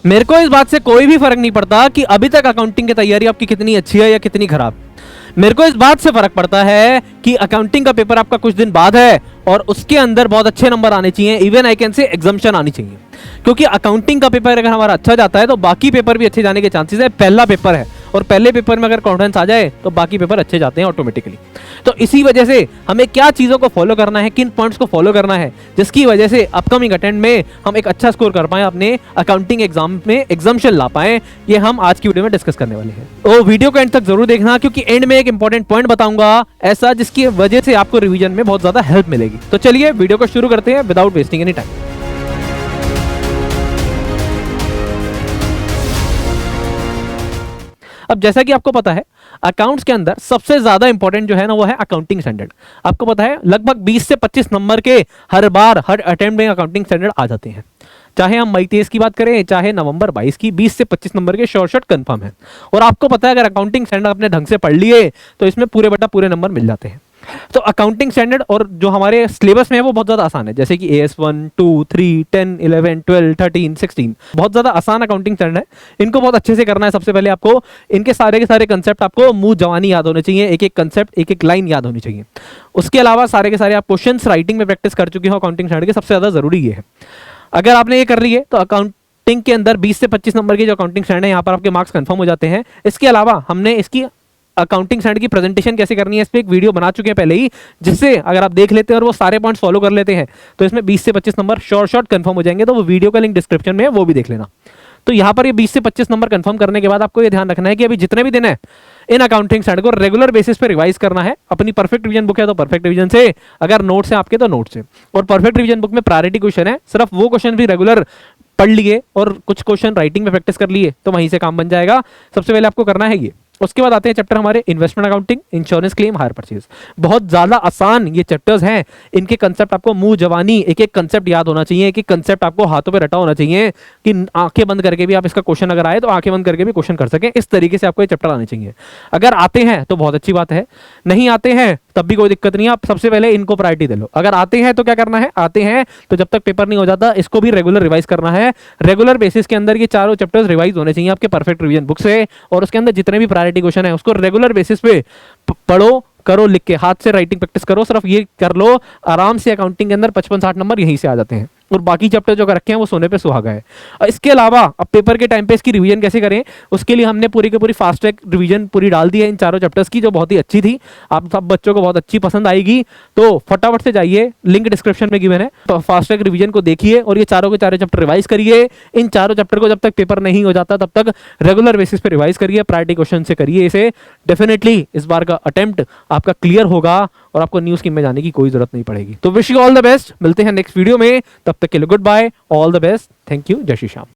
मेरे को इस बात से कोई भी फर्क नहीं पड़ता कि अभी तक अकाउंटिंग की तैयारी आपकी कितनी अच्छी है या कितनी खराब। मेरे को इस बात से फर्क पड़ता है कि अकाउंटिंग का पेपर आपका कुछ दिन बाद है और उसके अंदर बहुत अच्छे नंबर आने चाहिए, even I can say exemption आनी चाहिए। क्योंकि अकाउंटिंग का पेपर अगर हमारा अच्छा जाता है तो बाकी पेपर भी अच्छे जाने के चांसेस है। पहला पेपर है और पहले पेपर में अगर कॉन्फिडेंस आ जाए तो बाकी पेपर अच्छे जाते हैं ऑटोमेटिकली। तो इसी वजह से हमें क्या चीज़ों को फॉलो करना है, किन पॉइंट्स को फॉलो करना है, जिसकी वजह से अपकमिंग अटेम्प्ट में हम एक अच्छा स्कोर कर पाएं, अपने अकाउंटिंग एग्जाम में एग्जाम्शन ला पाएं, ये हम आज की वीडियो में डिस्कस करने वाले हैं। तो वीडियो को एंड तक जरूर देखना, क्योंकि एंड में एक इंपॉर्टेंट पॉइंट बताऊंगा ऐसा जिसकी वजह से आपको रिवीजन में बहुत ज्यादा हेल्प मिलेगी। तो चलिए वीडियो को शुरू करते हैं विदाउट वेस्टिंग एनी टाइम। अब जैसा कि आपको पता है अकाउंट्स के अंदर सबसे ज्यादा इंपॉर्टेंट जो है ना वो है अकाउंटिंग स्टैंडर्ड। आपको पता है लगभग 20 से 25 नंबर के हर अटेम्प्ट में अकाउंटिंग स्टैंडर्ड आ जाते हैं। चाहे हम मई 23 की बात करें चाहे नवंबर 22 की, 20 से 25 नंबर के शॉर्ट कंफर्म है। और आपको पता है अगर अकाउंटिंग स्टैंडर्ड अपने ढंग से पढ़ लिए तो इसमें पूरे बटा पूरे नंबर मिल जाते हैं। तो अकाउंटिंग स्टैंडर्ड और जो हमारे सिलेबस में है वो बहुत ज़्यादा आसान है, जैसे कि AS1, 2, 3, 10, 11, 12, 13, 16 बहुत ज़्यादा आसान अकाउंटिंग स्टैंडर्ड है। इनको बहुत अच्छे से करना है। सबसे पहले आपको इनके सारे के सारे कंसेप्ट आपको मुंह जवानी याद होने चाहिए, एक एक कंसेप्ट एक एक लाइन याद होनी चाहिए। उसके अलावा सारे के सारे आप क्वेश्चंस राइटिंग में प्रैक्टिस कर चुके हो अकाउंटिंग स्टैंडर्ड के, सबसे ज़्यादा जरूरी ये है। अगर आपने ये कर ली है तो अकाउंटिंग के अंदर 20 से 25 नंबर की जो अकाउंटिंग स्टैंडर्ड है यहाँ पर आपके मार्क्स कंफर्म हो जाते हैं। इसके अलावा हमने इसकी अकाउंटिंग स्टैंडर्ड की प्रेजेंटेशन कैसे करनी है इस पे एक वीडियो बना चुके हैं पहले ही, जिससे अगर आप देख लेते हैं और वो सारे पॉइंट्स फॉलो कर लेते हैं तो इसमें 20 से 25 नंबर शॉर्ट कंफर्म हो जाएंगे। तो वो वीडियो का लिंक डिस्क्रिप्शन में है, वो भी देख लेना। तो यहाँ पर ये 20 से 25 नंबर कंफर्म करने के बाद आपको ये ध्यान रखना है कि अभी जितने भी दिन है इन अकाउंटिंग स्टैंडर्ड को रेगुलर बेसिस पे रिवाइज करना है। अपनी परफेक्ट रिवीजन बुक है तो परफेक्ट रिवीजन से, अगर नोट्स है आपके तो नोट्स से। और परफेक्ट रिवीजन बुक में प्रायोरिटी क्वेश्चन है, सिर्फ वो क्वेश्चन भी रेगुलर पढ़ लिए और कुछ क्वेश्चन राइटिंग में प्रैक्टिस कर लिए तो वहीं से काम बन जाएगा। सबसे पहले आपको करना है ये। उसके बाद आते हैं चैप्टर हमारे investment accounting, insurance claim, hire purchase. बहुत ज्यादा आसान ये चैप्टर्स हैं। इनके कंसेप्ट आपको मुंह जवानी एक एक कंसेप्ट याद होना चाहिए, एक एक कंसेप्ट आपको हाथों पे रटा होना चाहिए कि आंखें बंद करके भी आप इसका क्वेश्चन अगर आए तो आंखें बंद करके भी क्वेश्चन कर सकें। इस तरीके से आपको ये चैप्टर आने चाहिए। अगर आते हैं तो बहुत अच्छी बात है, नहीं आते हैं तब भी कोई दिक्कत नहीं है। आप सबसे पहले इनको प्रायोरिटी दे लो। अगर आते हैं तो क्या करना है, आते हैं तो जब तक पेपर नहीं हो जाता इसको भी रेगुलर रिवाइज करना है। रेगुलर बेसिस के अंदर ये चारों चैप्टर्स रिवाइज होने चाहिए आपके परफेक्ट रिवीजन बुक से, और उसके अंदर जितने भी प्रायोरिटी क्वेश्चन है उसको रेगुलर बेसिस पे पढ़ो, करो, लिख के हाथ से राइटिंग प्रैक्टिस करो। सिर्फ ये कर लो, आराम से अकाउंटिंग के अंदर 55-60 नंबर यहीं से आ जाते हैं। और बाकी चैप्टर जो कर रखे हैं वो सोने पे सुहागा है। इसके अलावा अब पेपर के टाइम पे इसकी रिवीजन कैसे करें, उसके लिए हमने पूरी की पूरी फास्ट ट्रैक रिवीजन पूरी डाल दी है इन चारों चैप्टर्स की, जो बहुत ही अच्छी थी। आप सब बच्चों को बहुत अच्छी पसंद आएगी। तो फटाफट से जाइए, लिंक डिस्क्रिप्शन में गिवन है, तो फास्ट ट्रैक रिवीजन को देखिए और ये चारों के चारों चैप्टर रिवाइज करिए। इन चारों चैप्टर को जब तक पेपर नहीं हो जाता तब तक रेगुलर बेसिस पे रिवाइज करिए, प्रायोरिटी क्वेश्चन से करिए इसे। डेफिनेटली इस बार का अटेम्प्ट आपका क्लियर होगा और आपको न्यूज़ स्कीम में जाने की कोई जरूरत नहीं पड़ेगी। तो wish you all the best. मिलते हैं नेक्स्ट वीडियो में, तब तक के लिए good bye, all the best, thank you, जय श्री श्याम।